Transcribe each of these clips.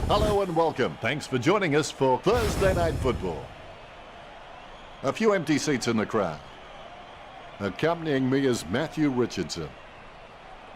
Hello and welcome. Thanks for joining us for Thursday Night Football. A few empty seats in the crowd. Accompanying me is Matthew Richardson.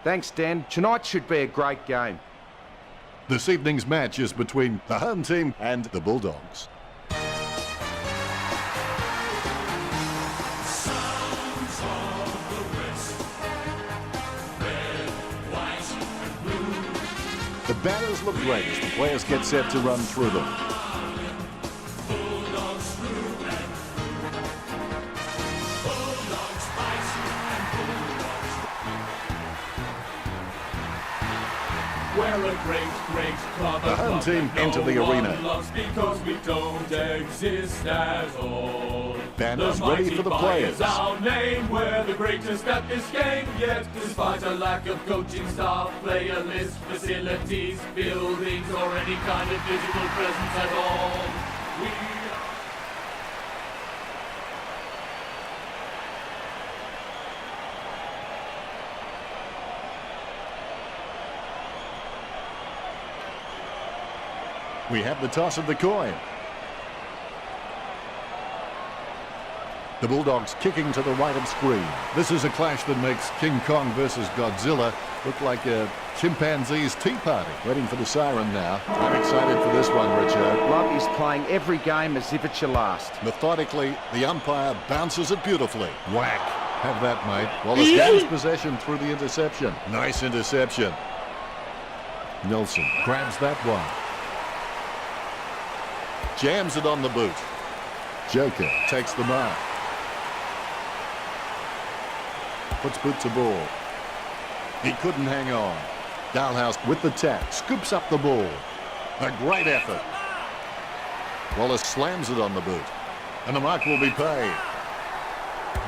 Thanks, Dan. Tonight should be a great game. This evening's match is between the home team and the Bulldogs. The banners look great as the players get set to run through them. We're a great club. The home team enter the arena. Because we don't exist at all. Banners ready for the players. Our name, we're the greatest at this game. Yet, despite a lack of coaching staff, player list, facilities, buildings, or any kind of physical presence at all, We have the toss of the coin. The Bulldogs kicking to the right of screen. This is a clash that makes King Kong versus Godzilla look like a chimpanzee's tea party. Waiting for the siren now. I'm excited for this one, Richard. Love is playing every game as if it's your last. Methodically, the umpire bounces it beautifully. Whack. Have that, mate. Wallace gains possession through the interception. Nice interception. Nelson grabs that one. Jams it on the boot. Joker takes the mark. Puts boot to ball. He couldn't hang on. Dalhouse with the tap. Scoops up the ball. A great effort. Wallace slams it on the boot. And the mark will be paid.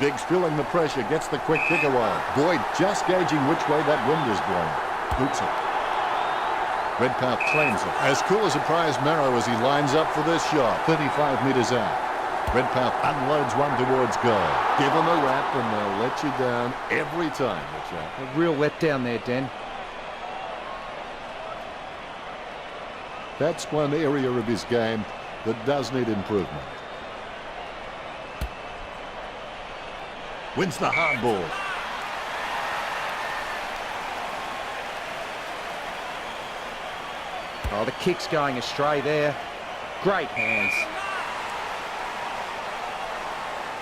Biggs feeling the pressure. Gets the quick kick away. Boyd just gauging which way that wind is blowing. Boots it. Redpath claims it. As cool as a prize marrow as he lines up for this shot. 35 metres out. Redpath unloads one towards goal. Give them a wrap and they'll let you down every time, Richard. A real letdown there, Dan. That's one area of his game that does need improvement. Wins the hard ball. Oh, the kick's going astray there. Great hands.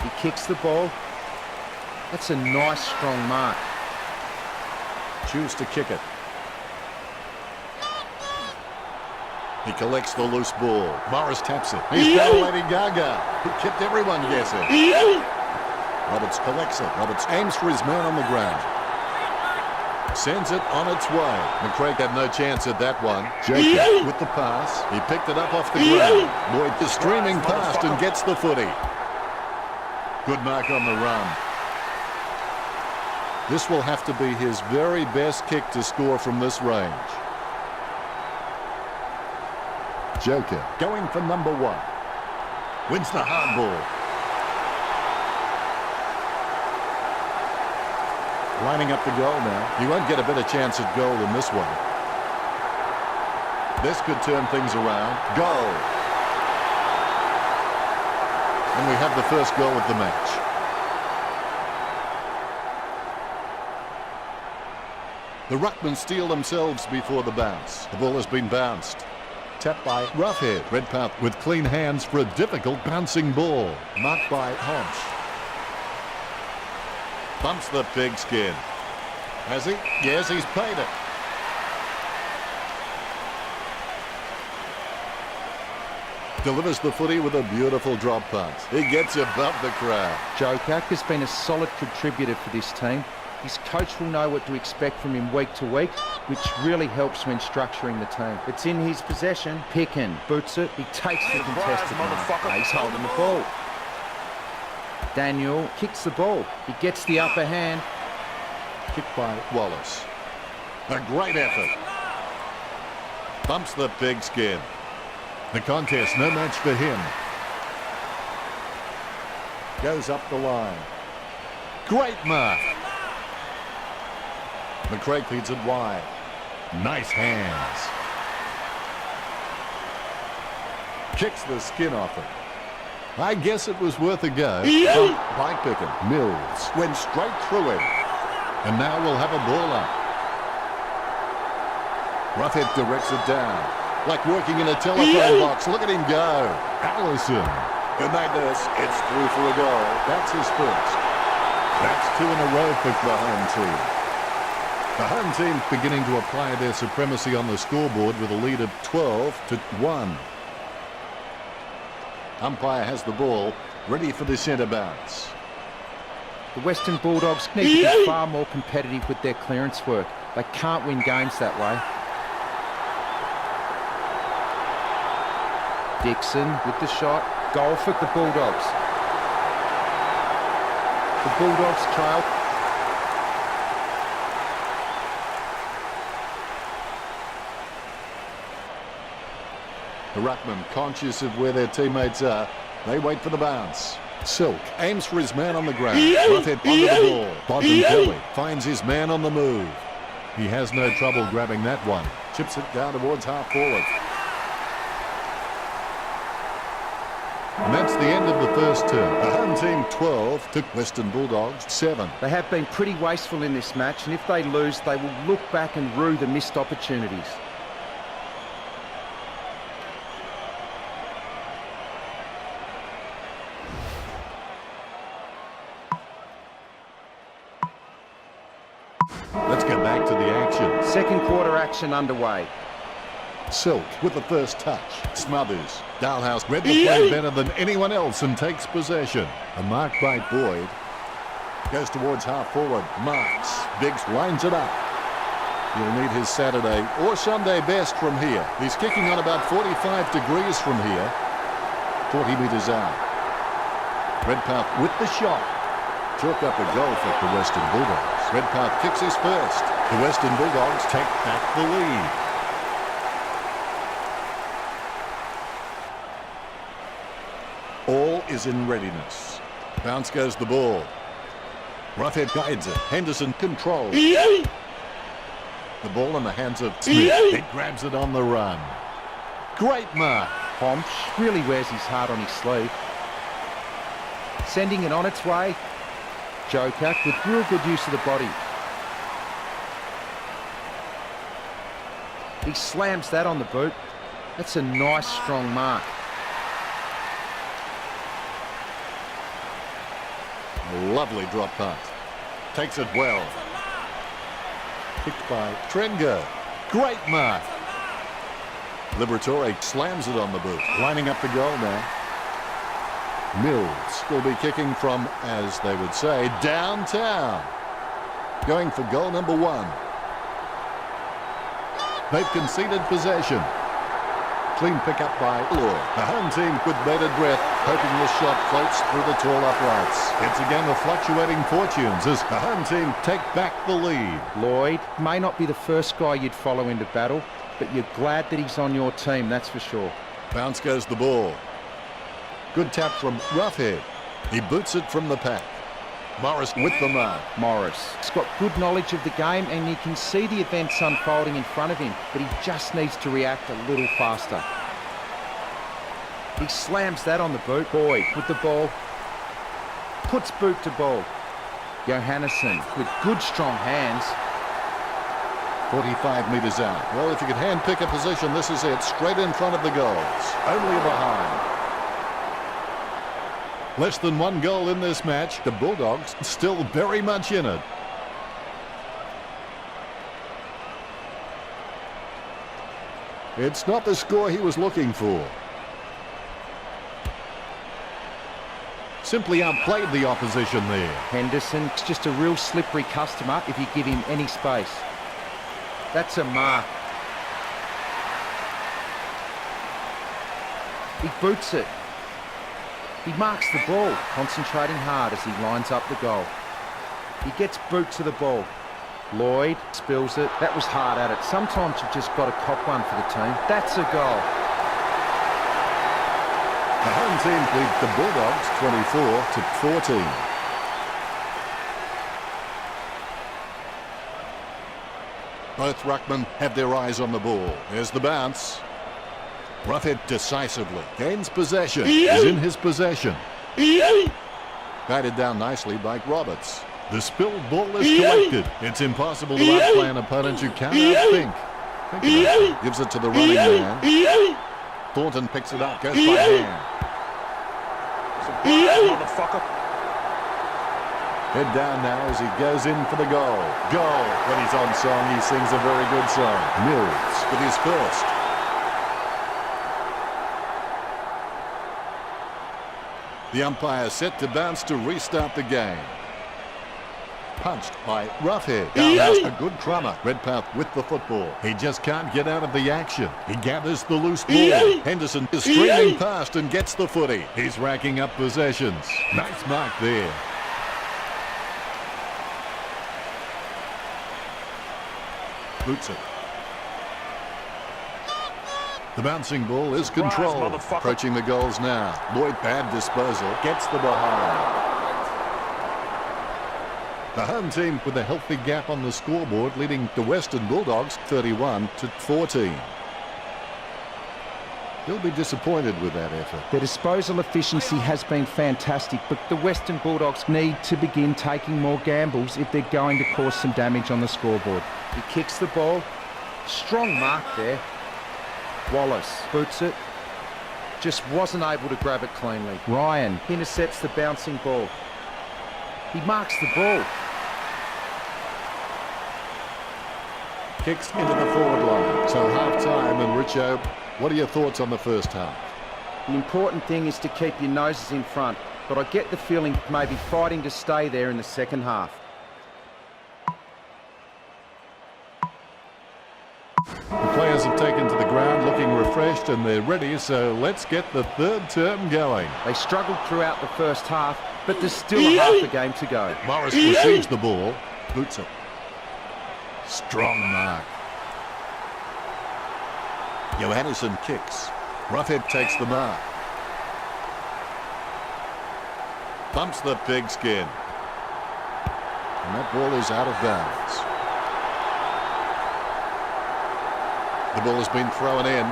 He kicks the ball. That's a nice, strong mark. Choose to kick it. He collects the loose ball. Morris taps it. He's down Lady Gaga. He kept everyone guessing. Roberts collects it. Roberts aims for his man on the ground. Sends it on its way. McCraig had no chance at that one. Jacob with the pass. He picked it up off the ground. Boyd is streaming past and gets the footy. Good mark on the run. This will have to be his very best kick to score from this range. Joker going for number one. Wins the hard ball. Lining up the goal now. You won't get a better chance at goal than this one. This could turn things around. Goal. And we have the first goal of the match. The Ruckmen steal themselves before the bounce. The ball has been bounced. Tapped by Roughhead. Redpath with clean hands for a difficult bouncing ball. Marked by Hodge. Bumps the pigskin. Has he? Yes, he's paid it. Delivers the footy with a beautiful drop pass. He gets above the crowd. Joker has been a solid contributor for this team. His coach will know what to expect from him week to week, which really helps when structuring the team. It's in his possession. Pickin boots it. He takes the contested mark. He's holding the ball. Daniel kicks the ball. He gets the upper hand. Kicked by Wallace. A great effort. Bumps the pigskin. The contest, no match for him. Goes up the line. Great mark. McCraig feeds it wide. Nice hands. Kicks the skin off it. I guess it was worth a go. By Picken. Mills went straight through him. And now we'll have a ball up. Roughhead directs it down. Like working in a telephone box. Look at him go. Allison. Good night, nurse. It's through for a goal. That's his first. That's 2 in a row for the home team. The home team beginning to apply their supremacy on the scoreboard with a lead of 12-1. Umpire has the ball, ready for the centre bounce. The Western Bulldogs need to be far more competitive with their clearance work. They can't win games that way. Dixon with the shot. Goal for the Bulldogs. The Bulldogs trail. The ruckman, conscious of where their teammates are, they wait for the bounce. Silk aims for his man on the ground. Roughhead under the ball. Bontempelli finds his man on the move. He has no trouble grabbing that one. Chips it down towards half forward. And that's the end of the first term. The home team 12 to Western Bulldogs 7. They have been pretty wasteful in this match, and if they lose, they will look back and rue the missed opportunities. Let's get back to the action. Second quarter action underway. Silk with the first touch. Smothers. Dalhouse read the play better than anyone else and takes possession. A mark by Boyd. Goes towards half forward. Marks. Biggs lines it up. He'll need his Saturday or Sunday best from here. He's kicking on about 45 degrees from here. 40 metres out. Redpath with the shot. Chalk up a goal for the Western Bulldogs. Redpath kicks his first. The Western Bulldogs take back the lead. All is in readiness. Bounce goes the ball. Roughhead guides it. Henderson controls. The ball in the hands of Smith. He grabs it on the run. Great mark. Pomsch really wears his heart on his sleeve. Sending it on its way. Jokak with real good use of the body. He slams that on the boot. That's a nice strong mark. A lovely drop punt. Takes it well. Kicked by Trengo. Great mark. Liberatore slams it on the boot. Lining up the goal now. Mills will be kicking from, as they would say, downtown. Going for goal number 1. They've conceded possession. Clean pick up by Law. The home team with bated breath, hoping this shot floats through the tall uprights. It's a game of fluctuating fortunes as the home team take back the lead. Lloyd may not be the first guy you'd follow into battle, but you're glad that he's on your team, that's for sure. Bounce goes the ball. Good tap from Roughhead. He boots it from the pack. Morris with the mark. Morris. He's got good knowledge of the game and you can see the events unfolding in front of him, but he just needs to react a little faster. He slams that on the boot. Boyd with the ball. Puts boot to ball. Johannesson with good strong hands. 45 metres out. Well, if you could hand pick a position, this is it. Straight in front of the goals. Only behind. Less than 1 goal in this match. The Bulldogs still very much in it. It's not the score he was looking for. Simply outplayed the opposition there. Henderson's just a real slippery customer if you give him any space. That's a mark. He boots it. He marks the ball, concentrating hard as he lines up the goal. He gets boot to the ball. Lloyd spills it. That was hard at it. Sometimes you've just got to cop one for the team. That's a goal. The home team lead the Bulldogs 24-14. Both ruckmen have their eyes on the ball. There's the bounce. Roughhead decisively gains possession. Is in his possession. Batted down nicely by Roberts. The spilled ball is collected. It's impossible to outplay an opponent you can't outthink. Gives it to the running man. Thornton picks it up. Goes by hand. Motherfucker. Head down now as he goes in for the goal. Goal. When he's on song, he sings a very good song. Mills with his first. The umpire set to bounce to restart the game. Punched by Roughhead. Downhouse, a good crummer. Redpath with the football. He just can't get out of the action. He gathers the loose ball. Henderson is streaming past and gets the footy. He's racking up possessions. Nice mark there. Boots it. The bouncing ball is controlled. Approaching the goals now. Lloyd, bad disposal. Gets the behind. The home team with a healthy gap on the scoreboard, leading the Western Bulldogs 31-14. He'll be disappointed with that effort. Their disposal efficiency has been fantastic, but the Western Bulldogs need to begin taking more gambles if they're going to cause some damage on the scoreboard. He kicks the ball. Strong mark there. Wallace boots it. Just wasn't able to grab it cleanly. Ryan intercepts the bouncing ball. He marks the ball. Kicks into the forward line. So half-time, and Richo, what are your thoughts on the first half? The important thing is to keep your noses in front, but I get the feeling maybe fighting to stay there in the second half. The players have taken to the ground looking refreshed and they're ready, so let's get the third term going. They struggled throughout the first half, but there's still a half a game to go. Morris receives the ball. Boots it. Strong mark. Johannesson kicks. Roughhead takes the mark. Bumps the pigskin. And that ball is out of bounds. The ball has been thrown in.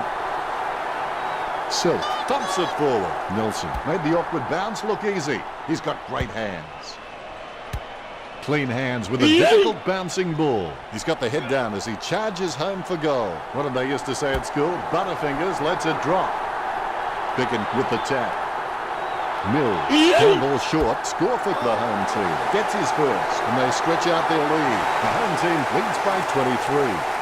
Silk dumps it forward. Nelson made the awkward bounce look easy. He's got great hands. Clean hands with a difficult bouncing ball. He's got the head down as he charges home for goal. What did they used to say at school? Butterfingers lets it drop. Picken with the tap. Mills, ball short, score for the home team. Gets his first, and they stretch out their lead. The home team leads by 23.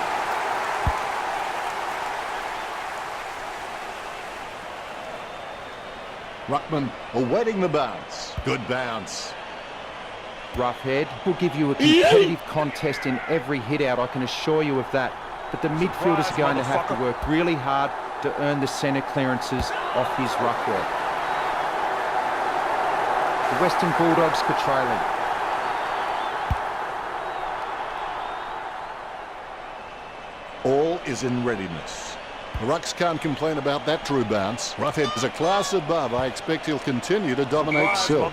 Ruckman awaiting the bounce. Good bounce. Roughhead will give you a competitive contest in every hit-out, I can assure you of that. But the midfielders are going to have to work really hard to earn the centre clearances off his ruck work. The Western Bulldogs are trailing. All is in readiness. The Rucks can't complain about that true bounce. Roughhead is a class above. I expect he'll continue to dominate Silk.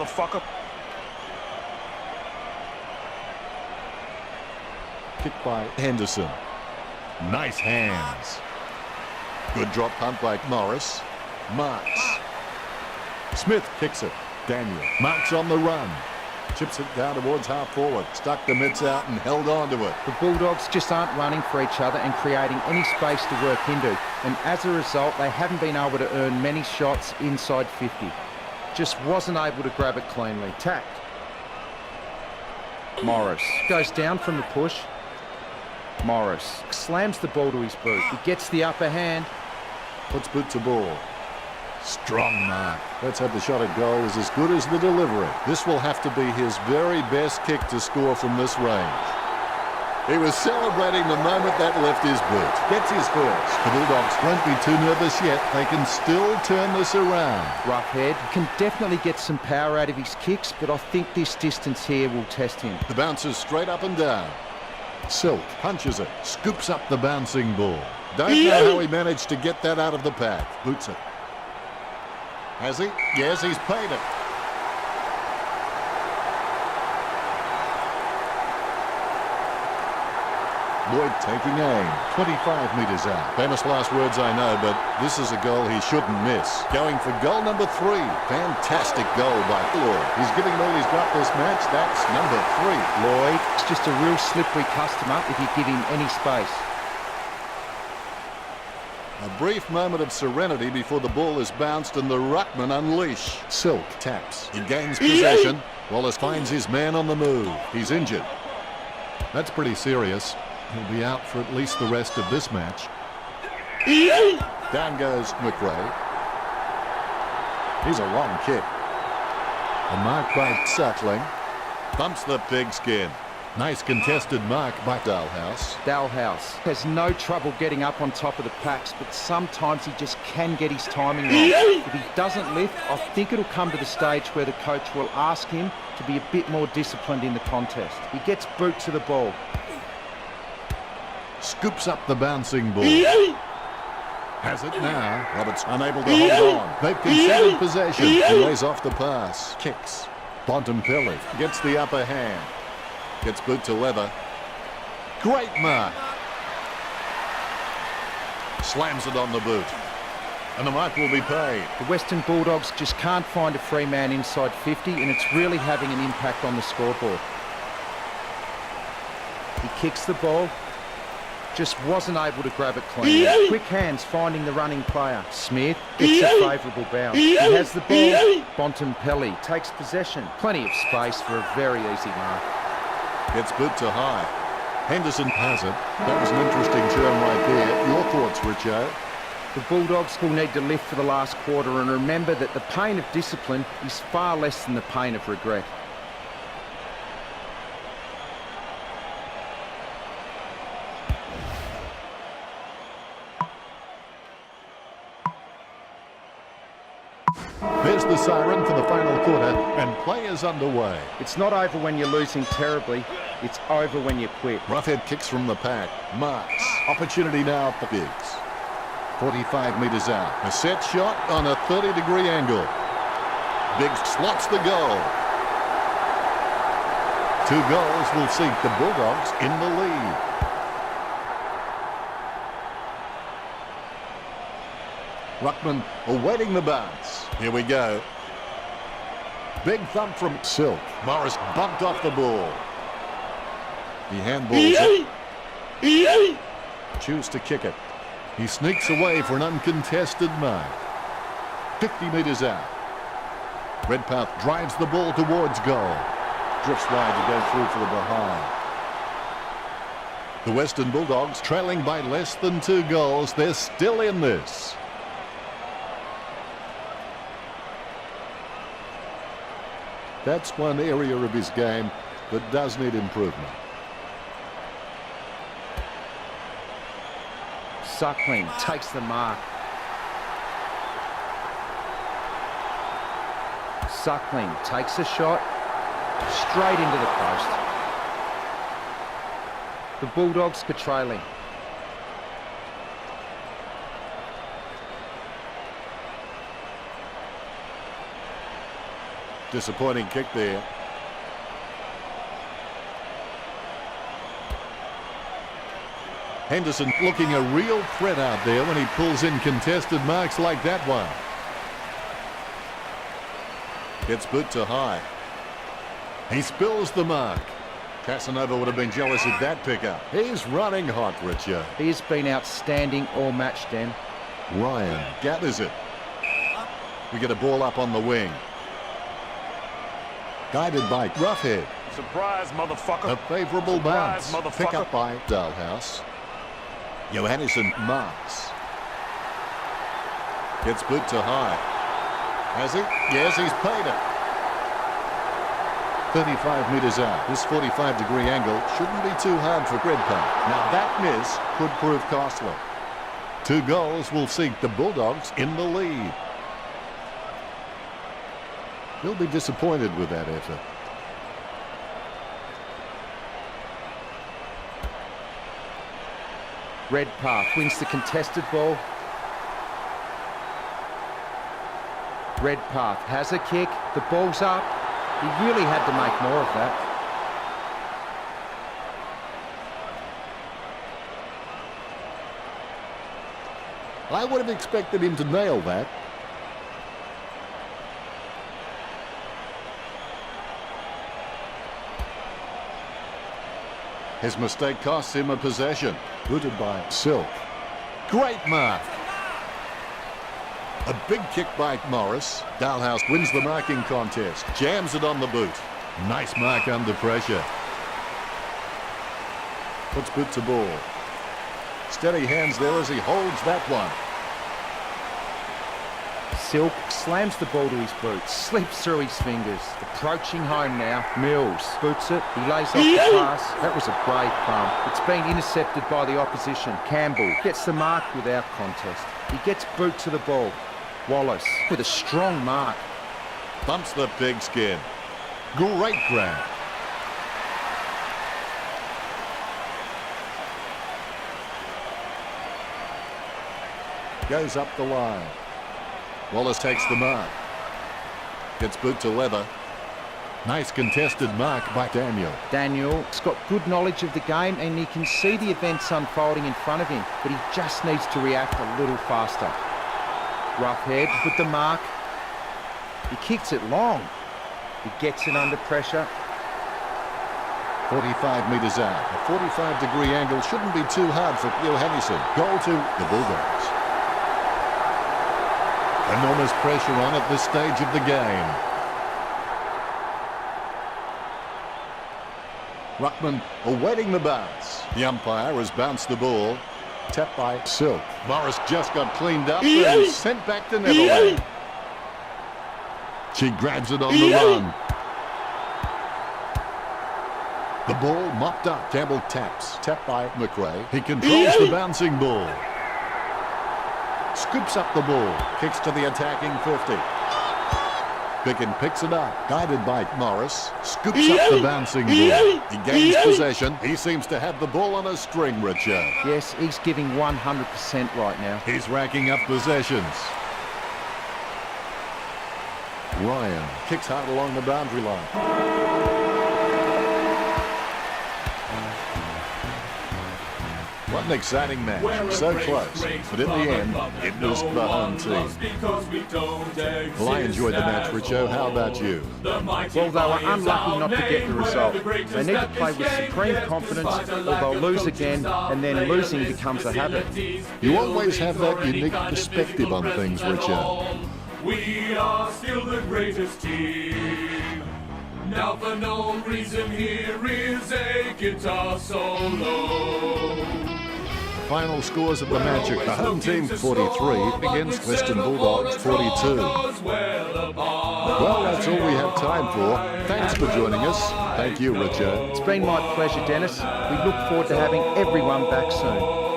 Kick by Henderson. Nice hands. Good drop punt by Morris. Marks. Smith kicks it. Daniel marks on the run. Chips it down towards half forward. Stuck the mitts out and held on to it. The Bulldogs just aren't running for each other and creating any space to work into. And as a result, they haven't been able to earn many shots inside 50. Just wasn't able to grab it cleanly. Tapped. Morris goes down from the push. Morris slams the ball to his boot. He gets the upper hand. Puts boot to ball. Strong mark. Let's hope the shot at goal is as good as the delivery. This will have to be his very best kick to score from this range. He was celebrating the moment that left his boot. Gets his first. The Bulldogs won't be too nervous yet. They can still turn this around. Roughhead can definitely get some power out of his kicks, but I think this distance here will test him. The bounce is straight up and down. Silk punches it. Scoops up the bouncing ball. Don't know how he managed to get that out of the pack. Boots it. Has he? Yes, he's paid it. Boyd taking aim. 25 metres out. Famous last words, I know, but this is a goal he shouldn't miss. Going for goal number 3. Fantastic goal by Lloyd. He's giving all he's got this match. That's number 3. Lloyd is just a real slippery customer if you give him any space. A brief moment of serenity before the ball is bounced and the ruckman unleash. Silk taps. He gains possession. Wallace finds his man on the move. He's injured. That's pretty serious. He'll be out for at least the rest of this match. Down goes McRae. Here's a long kick. A mark by Suckling. Thumps the pigskin. Nice contested mark by Dalhouse. Dalhouse has no trouble getting up on top of the packs, but sometimes he just can get his timing wrong. If he doesn't lift, I think it'll come to the stage where the coach will ask him to be a bit more disciplined in the contest. He gets boot to the ball. Scoops up the bouncing ball. Has it now. Roberts unable to hold on. They've conceded possession. He lays off the pass. Kicks. Bontempelli gets the upper hand. Gets boot to leather. Great mark. Slams it on the boot. And the mark will be paid. The Western Bulldogs just can't find a free man inside 50, and it's really having an impact on the scoreboard. He kicks the ball. Just wasn't able to grab it clean. Quick hands finding the running player. Smith gets a favourable bounce. He has the ball. Bontempelli takes possession. Plenty of space for a very easy mark. Gets boot to high. Henderson has it. That was an interesting turn right there. Your thoughts, Richo? The Bulldogs will need to lift for the last quarter and remember that the pain of discipline is far less than the pain of regret. There's the siren for the final quarter, and play is underway. It's not over when you're losing terribly, it's over when you quit. Roughhead kicks from the pack. Marks. Opportunity now for Biggs. 45 metres out. A set shot on a 30-degree angle. Biggs slots the goal. 2 goals will seek the Bulldogs in the lead. Ruckman awaiting the bounce. Here we go. Big thump from Silk. Morris bumped off the ball. He handballs it. Choose to kick it. He sneaks away for an uncontested mark. 50 metres out. Redpath drives the ball towards goal. Drifts wide to go through for the behind. The Western Bulldogs trailing by less than 2 goals. They're still in this. That's one area of his game that does need improvement. Suckling takes the mark. Suckling takes a shot straight into the post. The Bulldogs are trailing. Disappointing kick there. Henderson looking a real threat out there when he pulls in contested marks like that one. Gets boot to high. He spills the mark. Casanova would have been jealous of that pickup. He's running hot, Richard. He has been outstanding all match, Dan. Ryan gathers it. We get a ball up on the wing. Guided by Roughhead. Surprise, motherfucker. A favourable bounce. Surprise, Pick motherfucker. up by Dalhouse. Johannesson marks. Gets boot to high. Has he? Yes, he's paid it. 35 metres out. This 45-degree angle shouldn't be too hard for Redpath. Now that miss could prove costly. 2 goals will seek the Bulldogs in the lead. He'll be disappointed with that effort. Redpath wins the contested ball. Redpath has a kick. The ball's up. He really had to make more of that. I would have expected him to nail that. His mistake costs him a possession. Booted by Silk. Great mark. A big kick by Morris. Dalhouse wins the marking contest. Jams it on the boot. Nice mark under pressure. Puts boot to ball. Steady hands there as he holds that one. Silk slams the ball to his boot, slips through his fingers. Approaching home now. Mills boots it. He lays off the pass. That was a great bump. It's been intercepted by the opposition. Campbell gets the mark without contest. He gets boot to the ball. Wallace with a strong mark. Bumps the pigskin. Great grab. Goes up the line. Wallace takes the mark. Gets boot to leather. Nice contested mark by Daniel. Daniel's got good knowledge of the game and he can see the events unfolding in front of him, but he just needs to react a little faster. Rough head with the mark. He kicks it long. He gets it under pressure. 45 metres out. A 45-degree angle shouldn't be too hard for Johannesson. Goal to the Bulldogs. Enormous pressure on at this stage of the game. Ruckman awaiting the bounce. The umpire has bounced the ball. Tapped by Silk. Morris just got cleaned up and sent back to Neverland. She grabs it on the run. The ball mopped up. Campbell taps. Tapped by McRae. He controls the bouncing ball. Scoops up the ball. Kicks to the attacking 50. Bicken picks it up. Guided by Morris. Scoops up the bouncing ball. He gains possession. He seems to have the ball on a string, Richard. Yes, he's giving 100% right now. He's racking up possessions. Ryan kicks hard along the boundary line. What an exciting match. So close. But in the end, it was the home team. Well, I enjoyed the match, Richo. How about you? Well, they were unlucky not to get the result. They need to play with supreme confidence or they'll lose again, and then losing becomes a habit. You always have that unique perspective on things, Richard. We are still the greatest team. Now for no reason here is a guitar solo. Final scores of the match are the home team 43 against Western Bulldogs 42. Well, that's all we have time for. Thanks for joining us. Thank you, Richard. It's been my pleasure, Dennis. We look forward to having everyone back soon.